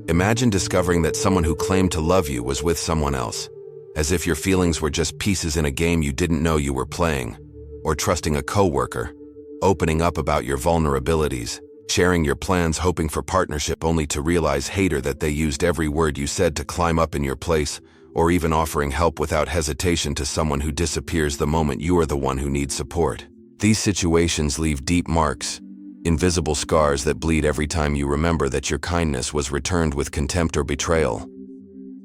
Imagine discovering that someone who claimed to love you was with someone else, as if your feelings were just pieces in a game you didn't know you were playing, or trusting a coworker, opening up about your vulnerabilities, sharing your plans hoping for partnership only to realize later that they used every word you said to climb up in your place, or even offering help without hesitation to someone who disappears the moment you are the one who needs support. These situations leave deep marks, invisible scars that bleed every time you remember that your kindness was returned with contempt or betrayal.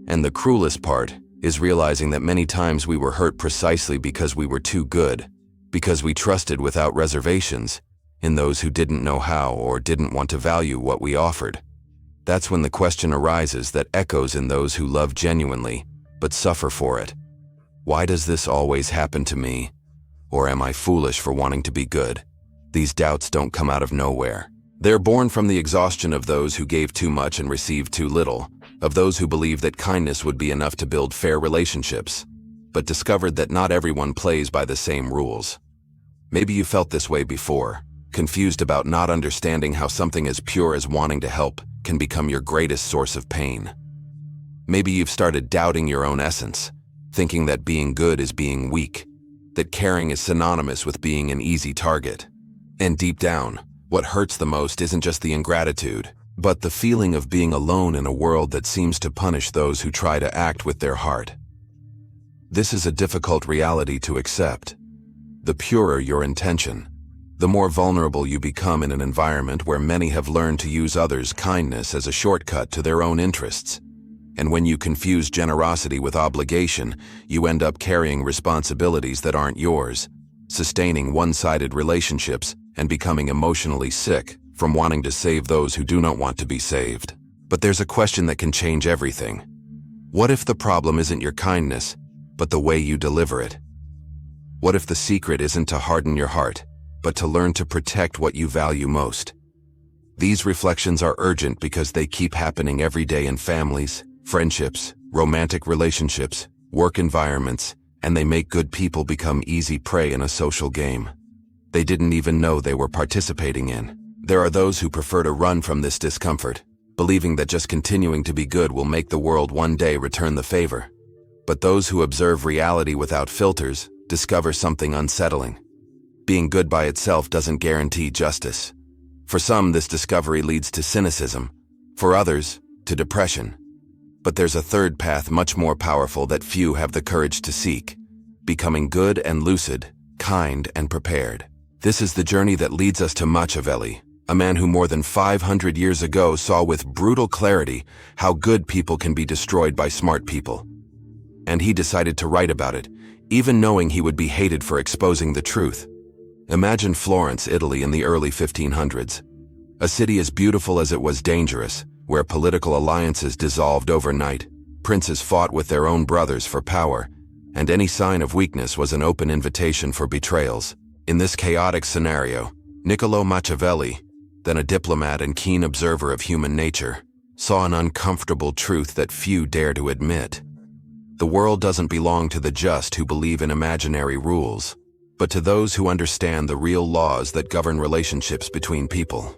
And the cruelest part is realizing that many times we were hurt precisely because we were too good, because we trusted without reservations in those who didn't know how or didn't want to value what we offered. That's when the question arises that echoes in those who love genuinely but suffer for it. Why does this always happen to me? Or am I foolish for wanting to be good? These doubts don't come out of nowhere. They're born from the exhaustion of those who gave too much and received too little, of those who believed that kindness would be enough to build fair relationships, but discovered that not everyone plays by the same rules. Maybe you felt this way before, confused about not understanding how something as pure as wanting to help can become your greatest source of pain. Maybe you've started doubting your own essence, thinking that being good is being weak, that caring is synonymous with being an easy target. And deep down, what hurts the most isn't just the ingratitude, but the feeling of being alone in a world that seems to punish those who try to act with their heart. This is a difficult reality to accept. The purer your intention, the more vulnerable you become in an environment where many have learned to use others' kindness as a shortcut to their own interests. And when you confuse generosity with obligation, you end up carrying responsibilities that aren't yours, sustaining one-sided relationships, and becoming emotionally sick from wanting to save those who do not want to be saved. But there's a question that can change everything. What if the problem isn't your kindness, but the way you deliver it? What if the secret isn't to harden your heart, but to learn to protect what you value most? These reflections are urgent because they keep happening every day in families, friendships, romantic relationships, work environments, and they make good people become easy prey in a social game they didn't even know they were participating in. There are those who prefer to run from this discomfort, believing that just continuing to be good will make the world one day return the favor. But those who observe reality without filters discover something unsettling. Being good by itself doesn't guarantee justice. For some, this discovery leads to cynicism. For others, to depression. But there's a third path much more powerful that few have the courage to seek: becoming good and lucid, kind and prepared. This is the journey that leads us to Machiavelli, a man who more than 500 years ago saw with brutal clarity how good people can be destroyed by smart people. And he decided to write about it, even knowing he would be hated for exposing the truth. Imagine Florence, Italy in the early 1500s. A city as beautiful as it was dangerous, where political alliances dissolved overnight, princes fought with their own brothers for power, and any sign of weakness was an open invitation for betrayals. In this chaotic scenario, Niccolò Machiavelli, then a diplomat and keen observer of human nature, saw an uncomfortable truth that few dare to admit. The world doesn't belong to the just who believe in imaginary rules, but to those who understand the real laws that govern relationships between people.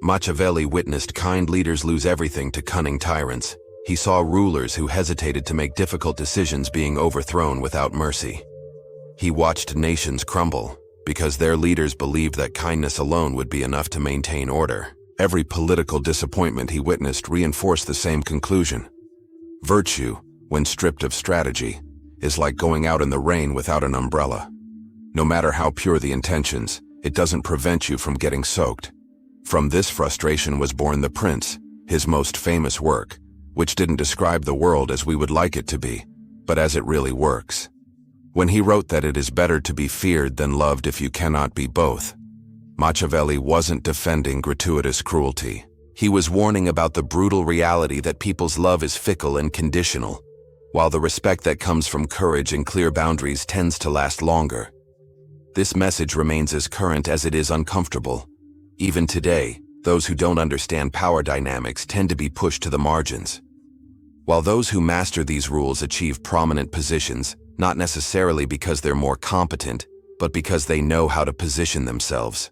Machiavelli witnessed kind leaders lose everything to cunning tyrants. He saw rulers who hesitated to make difficult decisions being overthrown without mercy. He watched nations crumble because their leaders believed that kindness alone would be enough to maintain order. Every political disappointment he witnessed reinforced the same conclusion. Virtue, when stripped of strategy, is like going out in the rain without an umbrella. No matter how pure the intentions, it doesn't prevent you from getting soaked. From this frustration was born The Prince, his most famous work, which didn't describe the world as we would like it to be, but as it really works. When he wrote that it is better to be feared than loved if you cannot be both, Machiavelli wasn't defending gratuitous cruelty. He was warning about the brutal reality that people's love is fickle and conditional, while the respect that comes from courage and clear boundaries tends to last longer. This message remains as current as it is uncomfortable. Even today, those who don't understand power dynamics tend to be pushed to the margins, while those who master these rules achieve prominent positions, not necessarily because they're more competent, but because they know how to position themselves.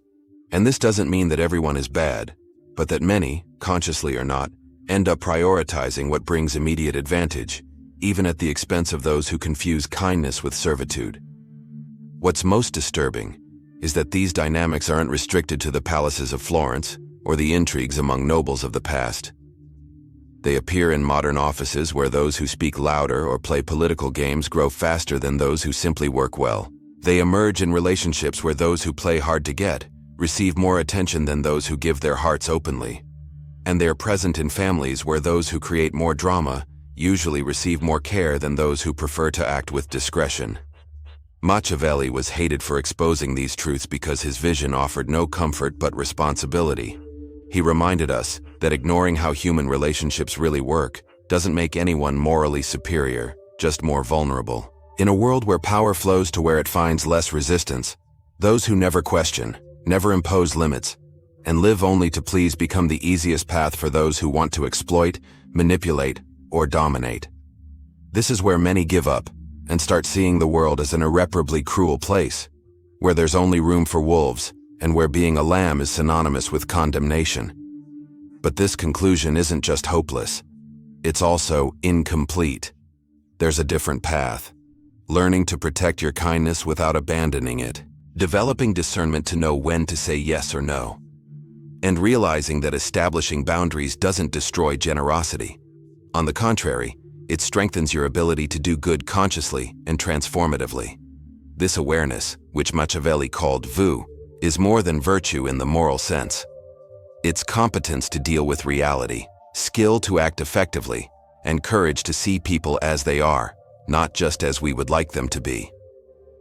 And this doesn't mean that everyone is bad, but that many, consciously or not, end up prioritizing what brings immediate advantage, even at the expense of those who confuse kindness with servitude. What's most disturbing is that these dynamics aren't restricted to the palaces of Florence or the intrigues among nobles of the past. They appear in modern offices where those who speak louder or play political games grow faster than those who simply work well. They emerge in relationships where those who play hard to get receive more attention than those who give their hearts openly. And they are present in families where those who create more drama usually receive more care than those who prefer to act with discretion. Machiavelli was hated for exposing these truths because his vision offered no comfort but responsibility. He reminded us that ignoring how human relationships really work doesn't make anyone morally superior, just more vulnerable. In a world where power flows to where it finds less resistance, those who never question, never impose limits, and live only to please become the easiest path for those who want to exploit, manipulate, or dominate. This is where many give up and start seeing the world as an irreparably cruel place, where there's only room for wolves, and where being a lamb is synonymous with condemnation. But this conclusion isn't just hopeless, it's also incomplete. There's a different path. Learning to protect your kindness without abandoning it. Developing discernment to know when to say yes or no. And realizing that establishing boundaries doesn't destroy generosity. On the contrary, it strengthens your ability to do good consciously and transformatively. This awareness, which Machiavelli called vu, is more than virtue in the moral sense. It's competence to deal with reality, skill to act effectively, and courage to see people as they are, not just as we would like them to be.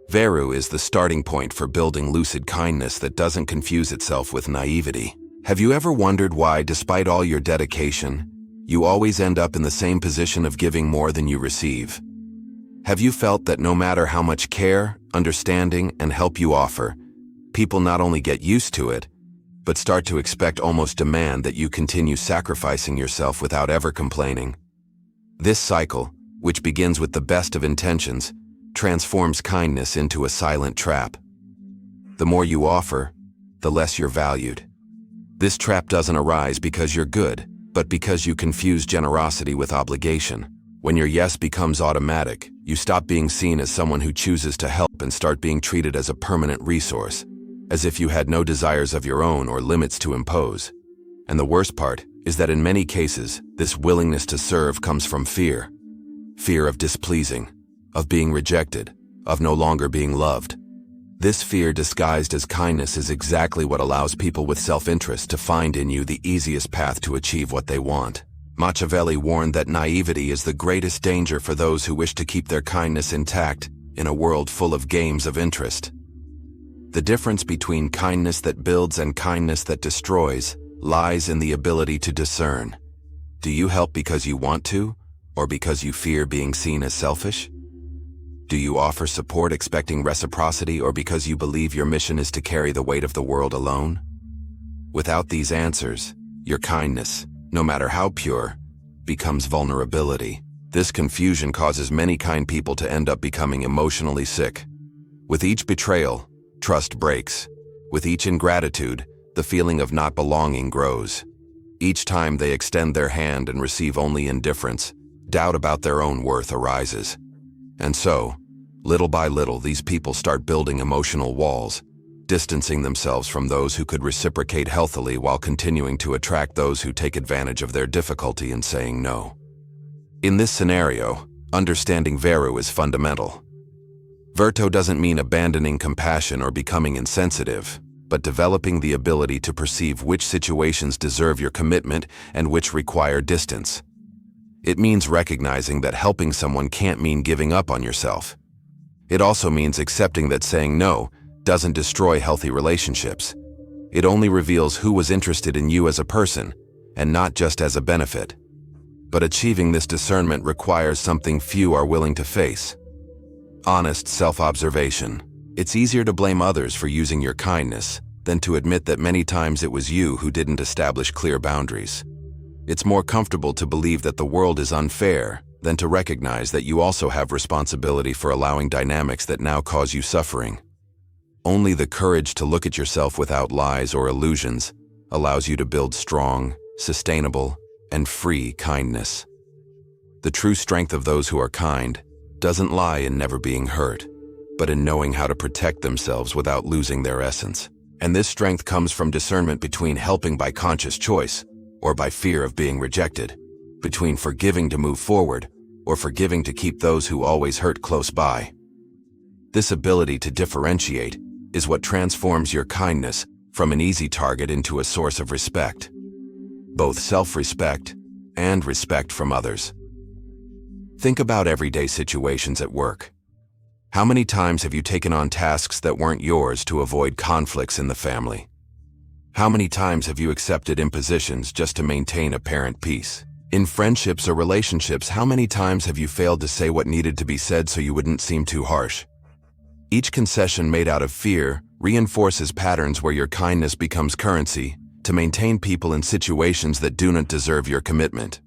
Veru is the starting point for building lucid kindness that doesn't confuse itself with naivety. Have you ever wondered why, despite all your dedication, you always end up in the same position of giving more than you receive? Have you felt that no matter how much care, understanding, and help you offer, people not only get used to it, but start to expect, almost demand, that you continue sacrificing yourself without ever complaining? This cycle, which begins with the best of intentions, transforms kindness into a silent trap. The more you offer, the less you're valued. This trap doesn't arise because you're good, but because you confuse generosity with obligation. When your yes becomes automatic, you stop being seen as someone who chooses to help and start being treated as a permanent resource, as if you had no desires of your own or limits to impose. And the worst part is that in many cases, this willingness to serve comes from fear. Fear of displeasing, of being rejected, of no longer being loved. This fear disguised as kindness is exactly what allows people with self-interest to find in you the easiest path to achieve what they want. Machiavelli warned that naivety is the greatest danger for those who wish to keep their kindness intact in a world full of games of interest. The difference between kindness that builds and kindness that destroys lies in the ability to discern. Do you help because you want to, or because you fear being seen as selfish? Do you offer support expecting reciprocity, or because you believe your mission is to carry the weight of the world alone? Without these answers, your kindness, no matter how pure, becomes vulnerability. This confusion causes many kind people to end up becoming emotionally sick. With each betrayal, trust breaks. With each ingratitude, the feeling of not belonging grows. Each time they extend their hand and receive only indifference, doubt about their own worth arises. And so, little by little, these people start building emotional walls, distancing themselves from those who could reciprocate healthily while continuing to attract those who take advantage of their difficulty in saying no. In this scenario, understanding Veru is fundamental. Virtu doesn't mean abandoning compassion or becoming insensitive, but developing the ability to perceive which situations deserve your commitment and which require distance. It means recognizing that helping someone can't mean giving up on yourself. It also means accepting that saying no doesn't destroy healthy relationships. It only reveals who was interested in you as a person, and not just as a benefit. But achieving this discernment requires something few are willing to face: honest self-observation. It's easier to blame others for using your kindness than to admit that many times it was you who didn't establish clear boundaries. It's more comfortable to believe that the world is unfair than to recognize that you also have responsibility for allowing dynamics that now cause you suffering. Only the courage to look at yourself without lies or illusions allows you to build strong, sustainable, and free kindness. The true strength of those who are kind doesn't lie in never being hurt, but in knowing how to protect themselves without losing their essence. And this strength comes from discernment between helping by conscious choice or by fear of being rejected, between forgiving to move forward or forgiving to keep those who always hurt close by. This ability to differentiate is what transforms your kindness from an easy target into a source of respect, both self-respect and respect from others. Think about everyday situations at work. How many times have you taken on tasks that weren't yours to avoid conflicts in the family? How many times have you accepted impositions just to maintain apparent peace? In friendships or relationships, how many times have you failed to say what needed to be said so you wouldn't seem too harsh? Each concession made out of fear reinforces patterns where your kindness becomes currency to maintain people in situations that do not deserve your commitment.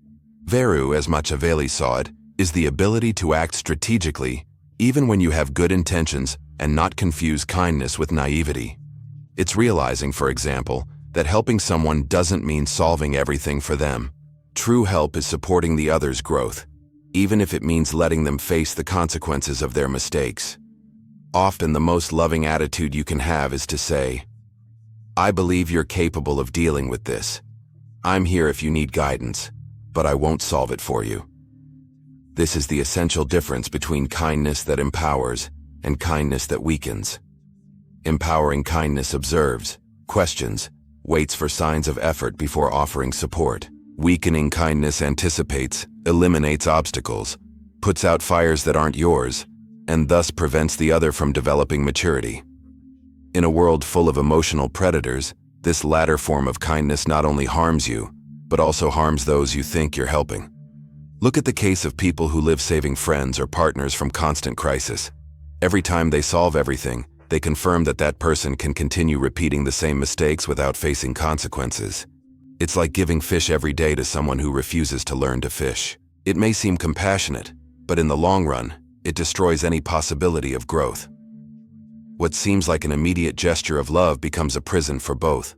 Veru, as Machiavelli saw it, is the ability to act strategically even when you have good intentions and not confuse kindness with naivety. It's realizing, for example, that helping someone doesn't mean solving everything for them. True help is supporting the other's growth, even if it means letting them face the consequences of their mistakes. Often the most loving attitude you can have is to say, "I believe you're capable of dealing with this. I'm here if you need guidance, but I won't solve it for you." This is the essential difference between kindness that empowers and kindness that weakens. Empowering kindness observes, questions, waits for signs of effort before offering support. Weakening kindness anticipates, eliminates obstacles, puts out fires that aren't yours, and thus prevents the other from developing maturity. In a world full of emotional predators, this latter form of kindness not only harms you, but also harms those you think you're helping. Look at the case of people who live saving friends or partners from constant crisis. Every time they solve everything, they confirm that that person can continue repeating the same mistakes without facing consequences. It's like giving fish every day to someone who refuses to learn to fish. It may seem compassionate, but in the long run, it destroys any possibility of growth. What seems like an immediate gesture of love becomes a prison for both.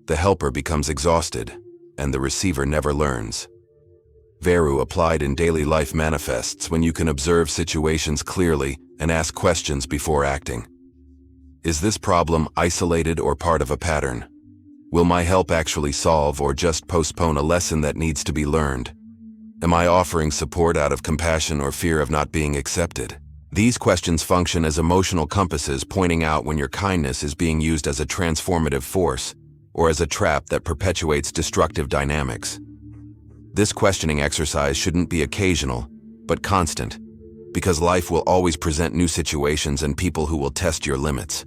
The helper becomes exhausted, and the receiver never learns. Veru applied in daily life manifests when you can observe situations clearly and ask questions before acting. Is this problem isolated or part of a pattern? Will my help actually solve or just postpone a lesson that needs to be learned? Am I offering support out of compassion or fear of not being accepted? These questions function as emotional compasses pointing out when your kindness is being used as a transformative force or as a trap that perpetuates destructive dynamics. This questioning exercise shouldn't be occasional, but constant, because life will always present new situations and people who will test your limits.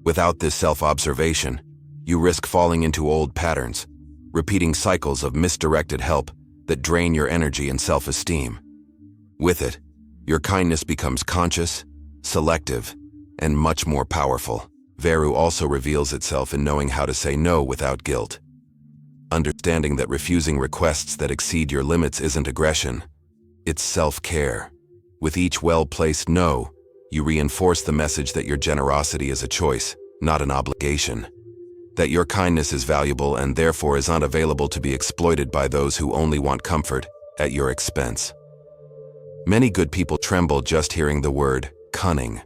Without this self-observation, you risk falling into old patterns, repeating cycles of misdirected help that drain your energy and self-esteem. With it, your kindness becomes conscious, selective, and much more powerful. Veru also reveals itself in knowing how to say no without guilt. Understanding that refusing requests that exceed your limits isn't aggression, it's self-care. With each well-placed no, you reinforce the message that your generosity is a choice, not an obligation. That your kindness is valuable and therefore is not available to be exploited by those who only want comfort at your expense. Many good people tremble just hearing the word cunning.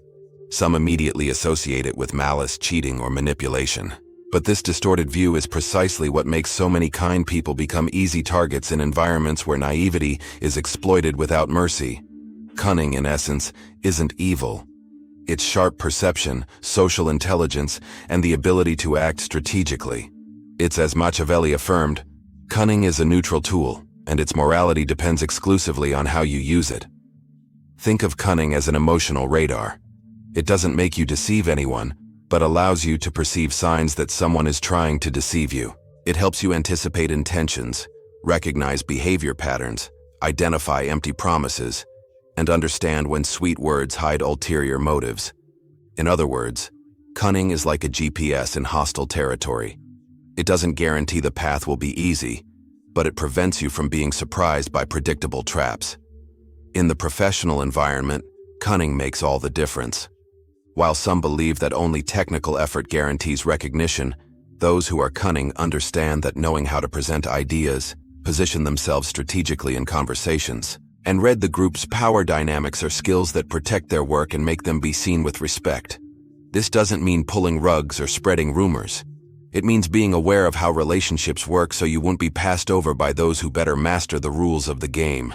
Some immediately associate it with malice, cheating, or manipulation. But this distorted view is precisely what makes so many kind people become easy targets in environments where naivety is exploited without mercy. Cunning, in essence, isn't evil. It's sharp perception, social intelligence, and the ability to act strategically. It's as Machiavelli affirmed, cunning is a neutral tool, and its morality depends exclusively on how you use it. Think of cunning as an emotional radar. It doesn't make you deceive anyone, but allows you to perceive signs that someone is trying to deceive you. It helps you anticipate intentions, recognize behavior patterns, identify empty promises, and understand when sweet words hide ulterior motives. In other words, cunning is like a GPS in hostile territory. It doesn't guarantee the path will be easy, but it prevents you from being surprised by predictable traps. In the professional environment, cunning makes all the difference. While some believe that only technical effort guarantees recognition, those who are cunning understand that knowing how to present ideas, position themselves strategically in conversations, and read the group's power dynamics are skills that protect their work and make them be seen with respect. This doesn't mean pulling rugs or spreading rumors. It means being aware of how relationships work so you won't be passed over by those who better master the rules of the game.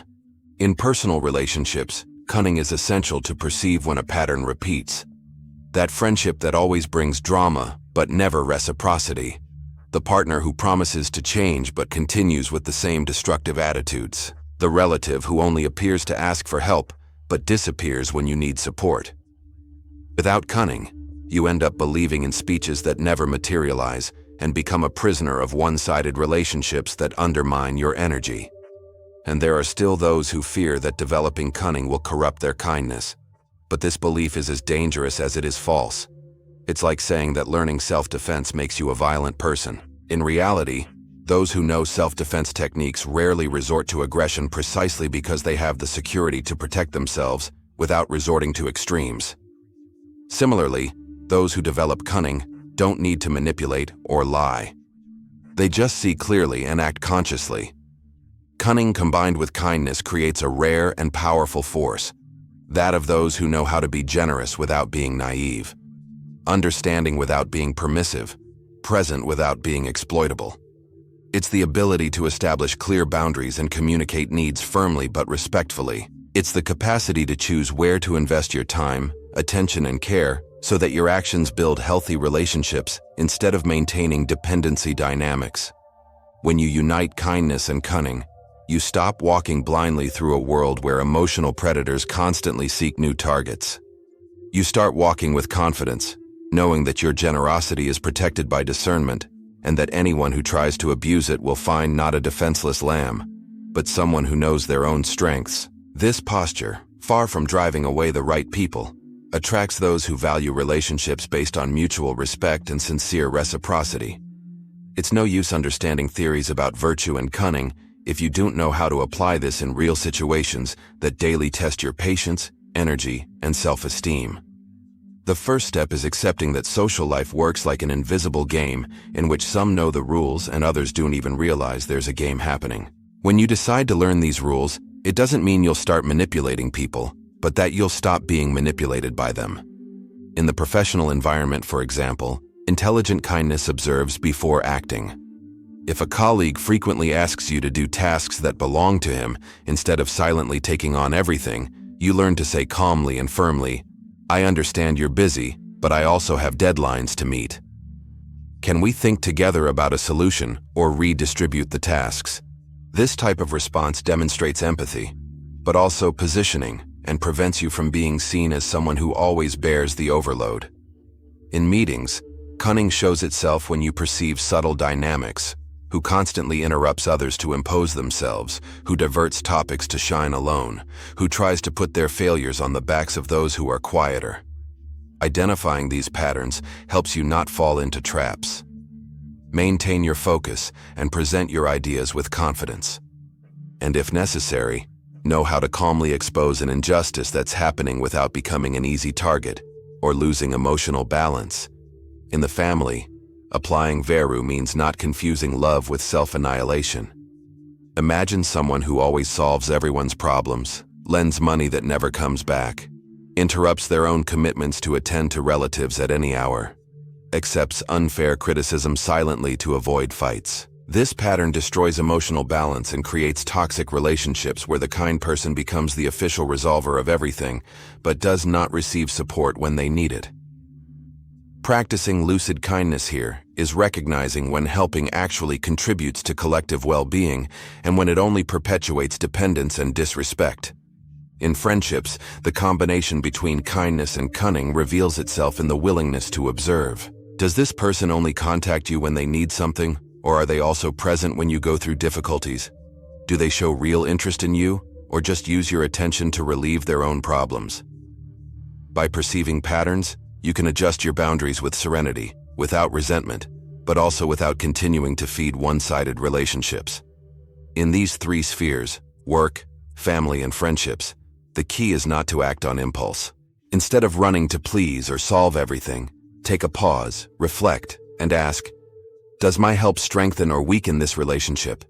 In personal relationships, cunning is essential to perceive when a pattern repeats. That friendship that always brings drama, but never reciprocity. The partner who promises to change but continues with the same destructive attitudes. The relative who only appears to ask for help, but disappears when you need support. Without cunning, you end up believing in speeches that never materialize and become a prisoner of one-sided relationships that undermine your energy. And there are still those who fear that developing cunning will corrupt their kindness. But this belief is as dangerous as it is false. It's like saying that learning self-defense makes you a violent person. In reality, those who know self-defense techniques rarely resort to aggression precisely because they have the security to protect themselves without resorting to extremes. Similarly, those who develop cunning don't need to manipulate or lie. They just see clearly and act consciously. Cunning combined with kindness creates a rare and powerful force, that of those who know how to be generous without being naive, understanding without being permissive, present without being exploitable. It's the ability to establish clear boundaries and communicate needs firmly but respectfully. It's the capacity to choose where to invest your time, attention, and care so that your actions build healthy relationships instead of maintaining dependency dynamics. When you unite kindness and cunning, you stop walking blindly through a world where emotional predators constantly seek new targets. You start walking with confidence, knowing that your generosity is protected by discernment, and that anyone who tries to abuse it will find not a defenseless lamb, but someone who knows their own strengths. This posture, far from driving away the right people, attracts those who value relationships based on mutual respect and sincere reciprocity. It's no use understanding theories about virtue and cunning if you don't know how to apply this in real situations that daily test your patience, energy, and self-esteem. The first step is accepting that social life works like an invisible game in which some know the rules and others don't even realize there's a game happening. When you decide to learn these rules, it doesn't mean you'll start manipulating people, but that you'll stop being manipulated by them. In the professional environment, for example, intelligent kindness observes before acting. If a colleague frequently asks you to do tasks that belong to him, instead of silently taking on everything, you learn to say calmly and firmly, "I understand you're busy, but I also have deadlines to meet. Can we think together about a solution or redistribute the tasks?" This type of response demonstrates empathy, but also positioning, and prevents you from being seen as someone who always bears the overload. In meetings, cunning shows itself when you perceive subtle dynamics, who constantly interrupts others to impose themselves, who diverts topics to shine alone, who tries to put their failures on the backs of those who are quieter. Identifying these patterns helps you not fall into traps. Maintain your focus and present your ideas with confidence. And if necessary, know how to calmly expose an injustice that's happening without becoming an easy target or losing emotional balance. In the family, applying Veru means not confusing love with self-annihilation. Imagine someone who always solves everyone's problems, lends money that never comes back, interrupts their own commitments to attend to relatives at any hour, accepts unfair criticism silently to avoid fights. This pattern destroys emotional balance and creates toxic relationships where the kind person becomes the official resolver of everything, but does not receive support when they need it. Practicing lucid kindness here is recognizing when helping actually contributes to collective well-being and when it only perpetuates dependence and disrespect. In friendships, the combination between kindness and cunning reveals itself in the willingness to observe. Does this person only contact you when they need something, or are they also present when you go through difficulties? Do they show real interest in you, or just use your attention to relieve their own problems? By perceiving patterns, you can adjust your boundaries with serenity, without resentment, but also without continuing to feed one-sided relationships. In these three spheres, work, family, and friendships, the key is not to act on impulse. Instead of running to please or solve everything, take a pause, reflect, and ask, does my help strengthen or weaken this relationship?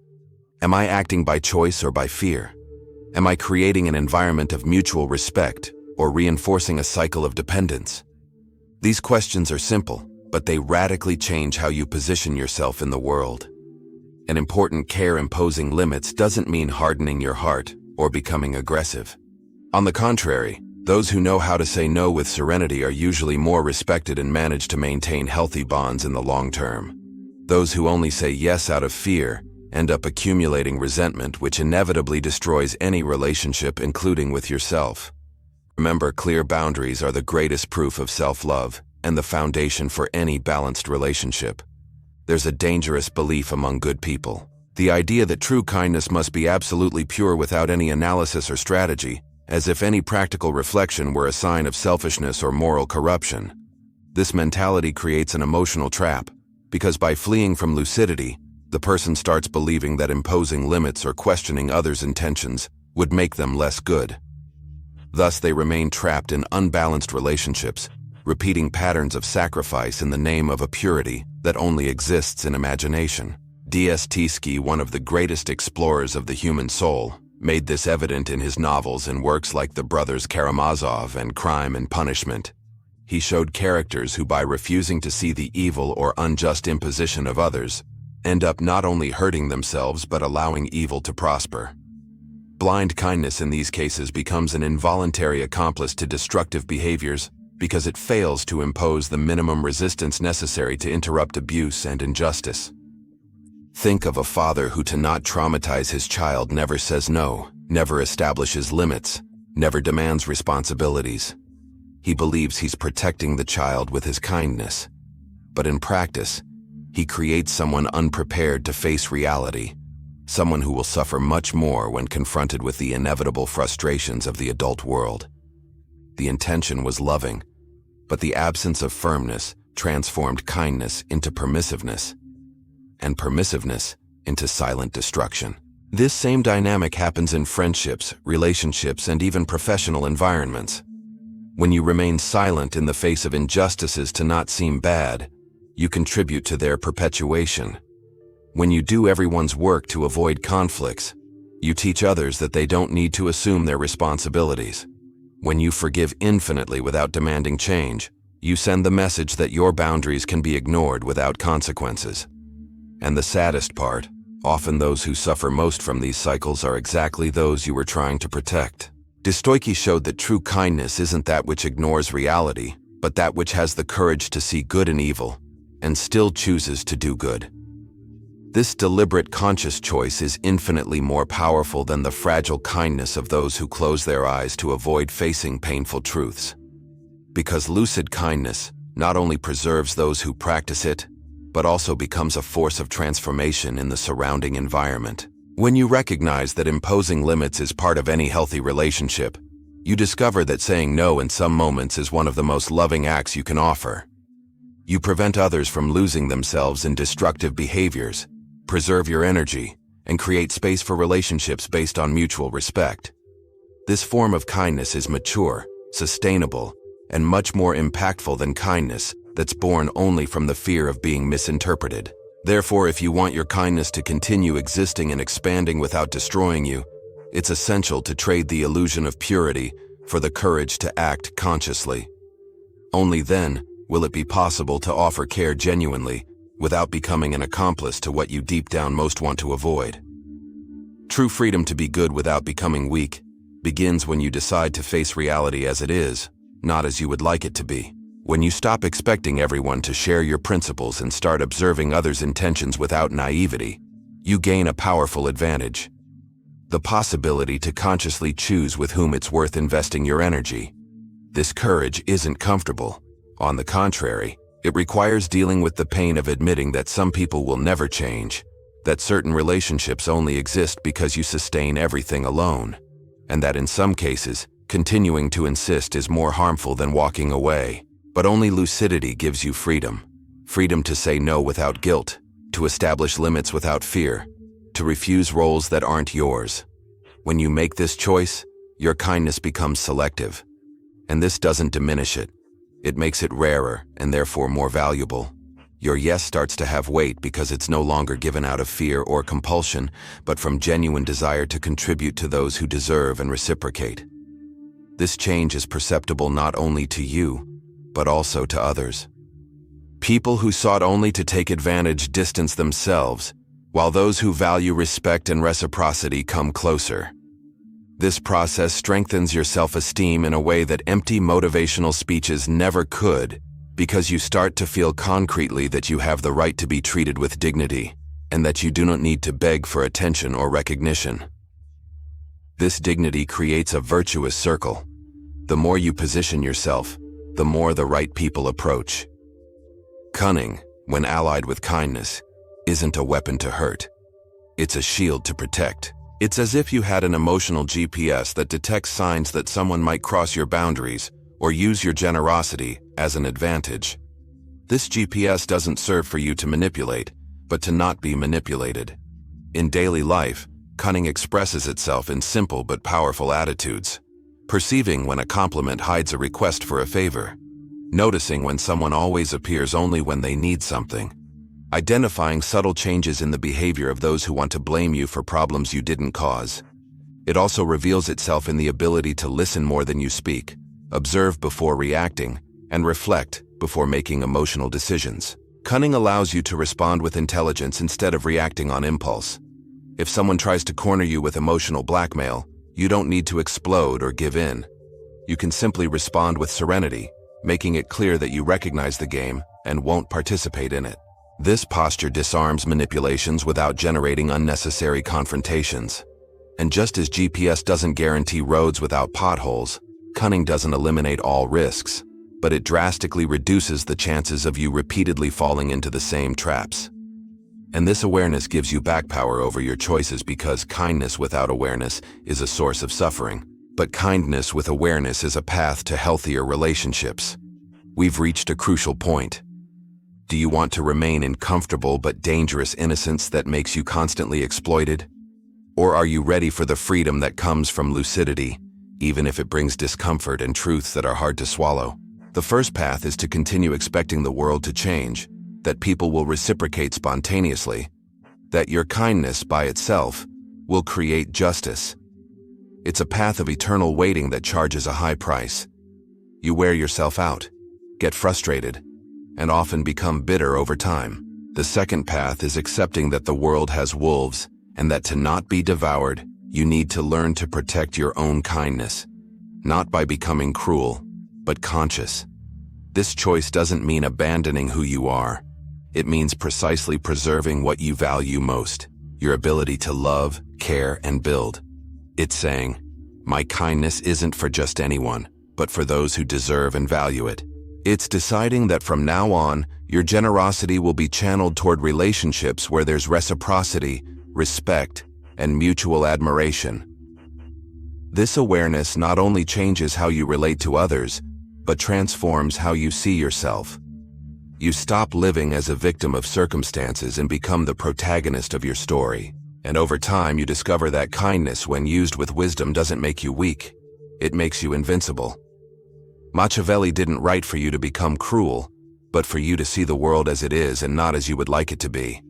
Am I acting by choice or by fear? Am I creating an environment of mutual respect or reinforcing a cycle of dependence? These questions are simple, but they radically change how you position yourself in the world. An important care imposing limits doesn't mean hardening your heart or becoming aggressive. On the contrary, those who know how to say no with serenity are usually more respected and manage to maintain healthy bonds in the long term. Those who only say yes out of fear end up accumulating resentment, which inevitably destroys any relationship, including with yourself. Remember, clear boundaries are the greatest proof of self-love and the foundation for any balanced relationship. There's a dangerous belief among good people. The idea that true kindness must be absolutely pure without any analysis or strategy, as if any practical reflection were a sign of selfishness or moral corruption. This mentality creates an emotional trap, because by fleeing from lucidity, the person starts believing that imposing limits or questioning others' intentions would make them less good. Thus, they remain trapped in unbalanced relationships, repeating patterns of sacrifice in the name of a purity that only exists in imagination. Dostoevsky, one of the greatest explorers of the human soul, made this evident in his novels and works like The Brothers Karamazov and Crime and Punishment. He showed characters who, by refusing to see the evil or unjust imposition of others, end up not only hurting themselves but allowing evil to prosper. Blind kindness in these cases becomes an involuntary accomplice to destructive behaviors because it fails to impose the minimum resistance necessary to interrupt abuse and injustice. Think of a father who, to not traumatize his child, never says no, never establishes limits, never demands responsibilities. He believes he's protecting the child with his kindness, but in practice, he creates someone unprepared to face reality, someone who will suffer much more when confronted with the inevitable frustrations of the adult world. The intention was loving, but the absence of firmness transformed kindness into permissiveness, and permissiveness into silent destruction. This same dynamic happens in friendships, relationships, and even professional environments. When you remain silent in the face of injustices to not seem bad, you contribute to their perpetuation. When you do everyone's work to avoid conflicts, you teach others that they don't need to assume their responsibilities. When you forgive infinitely without demanding change, you send the message that your boundaries can be ignored without consequences. And the saddest part, often those who suffer most from these cycles are exactly those you were trying to protect. Dostoevsky showed that true kindness isn't that which ignores reality, but that which has the courage to see good in evil and still chooses to do good. This deliberate, conscious choice is infinitely more powerful than the fragile kindness of those who close their eyes to avoid facing painful truths. Because lucid kindness not only preserves those who practice it, but also becomes a force of transformation in the surrounding environment. When you recognize that imposing limits is part of any healthy relationship, you discover that saying no in some moments is one of the most loving acts you can offer. You prevent others from losing themselves in destructive behaviors, preserve your energy, and create space for relationships based on mutual respect. This form of kindness is mature, sustainable, and much more impactful than kindness that's born only from the fear of being misinterpreted. Therefore, if you want your kindness to continue existing and expanding without destroying you, it's essential to trade the illusion of purity for the courage to act consciously. Only then will it be possible to offer care genuinely without becoming an accomplice to what you deep down most want to avoid. True freedom to be good without becoming weak begins when you decide to face reality as it is, not as you would like it to be. When you stop expecting everyone to share your principles and start observing others' intentions without naivety, you gain a powerful advantage: the possibility to consciously choose with whom it's worth investing your energy. This courage isn't comfortable. On the contrary, it requires dealing with the pain of admitting that some people will never change, that certain relationships only exist because you sustain everything alone, and that in some cases, continuing to insist is more harmful than walking away. But only lucidity gives you freedom. Freedom to say no without guilt, to establish limits without fear, to refuse roles that aren't yours. When you make this choice, your kindness becomes selective. And this doesn't diminish it. It makes it rarer and therefore more valuable. Your yes starts to have weight because it's no longer given out of fear or compulsion, but from genuine desire to contribute to those who deserve and reciprocate. This change is perceptible not only to you, but also to others. People who sought only to take advantage distance themselves, while those who value respect and reciprocity come closer. This process strengthens your self-esteem in a way that empty motivational speeches never could, because you start to feel concretely that you have the right to be treated with dignity, and that you do not need to beg for attention or recognition. This dignity creates a virtuous circle. The more you position yourself, the more the right people approach. Cunning, when allied with kindness, isn't a weapon to hurt. It's a shield to protect. It's as if you had an emotional GPS that detects signs that someone might cross your boundaries or use your generosity as an advantage. This GPS doesn't serve for you to manipulate, but to not be manipulated. In daily life, cunning expresses itself in simple but powerful attitudes. Perceiving when a compliment hides a request for a favor. Noticing when someone always appears only when they need something. Identifying subtle changes in the behavior of those who want to blame you for problems you didn't cause. It also reveals itself in the ability to listen more than you speak, observe before reacting, and reflect before making emotional decisions. Cunning allows you to respond with intelligence instead of reacting on impulse. If someone tries to corner you with emotional blackmail, you don't need to explode or give in. You can simply respond with serenity, making it clear that you recognize the game and won't participate in it. This posture disarms manipulations without generating unnecessary confrontations. And just as GPS doesn't guarantee roads without potholes, cunning doesn't eliminate all risks, but it drastically reduces the chances of you repeatedly falling into the same traps. And this awareness gives you back power over your choices, because kindness without awareness is a source of suffering. But kindness with awareness is a path to healthier relationships. We've reached a crucial point. Do you want to remain in comfortable but dangerous innocence that makes you constantly exploited? Or are you ready for the freedom that comes from lucidity, even if it brings discomfort and truths that are hard to swallow? The first path is to continue expecting the world to change, that people will reciprocate spontaneously, that your kindness by itself will create justice. It's a path of eternal waiting that charges a high price. You wear yourself out, get frustrated, and often become bitter over time. The second path is accepting that the world has wolves, and that to not be devoured, you need to learn to protect your own kindness, not by becoming cruel, but conscious. This choice doesn't mean abandoning who you are. It means precisely preserving what you value most, your ability to love, care, and build. It's saying, my kindness isn't for just anyone, but for those who deserve and value it. It's deciding that from now on, your generosity will be channeled toward relationships where there's reciprocity, respect, and mutual admiration. This awareness not only changes how you relate to others, but transforms how you see yourself. You stop living as a victim of circumstances and become the protagonist of your story. And over time, you discover that kindness, when used with wisdom, doesn't make you weak. It makes you invincible. Machiavelli didn't write for you to become cruel, but for you to see the world as it is and not as you would like it to be.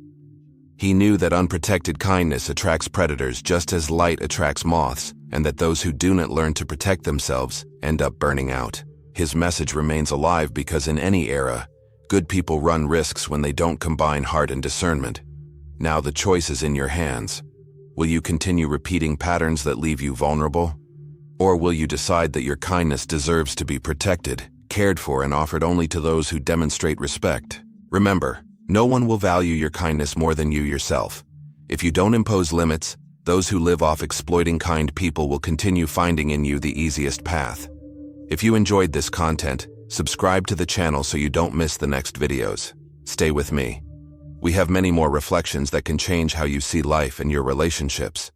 He knew that unprotected kindness attracts predators just as light attracts moths, and that those who do not learn to protect themselves end up burning out. His message remains alive because in any era, good people run risks when they don't combine heart and discernment. Now the choice is in your hands. Will you continue repeating patterns that leave you vulnerable? Or will you decide that your kindness deserves to be protected, cared for, and offered only to those who demonstrate respect? Remember, no one will value your kindness more than you yourself. If you don't impose limits, those who live off exploiting kind people will continue finding in you the easiest path. If you enjoyed this content, subscribe to the channel so you don't miss the next videos. Stay with me. We have many more reflections that can change how you see life and your relationships.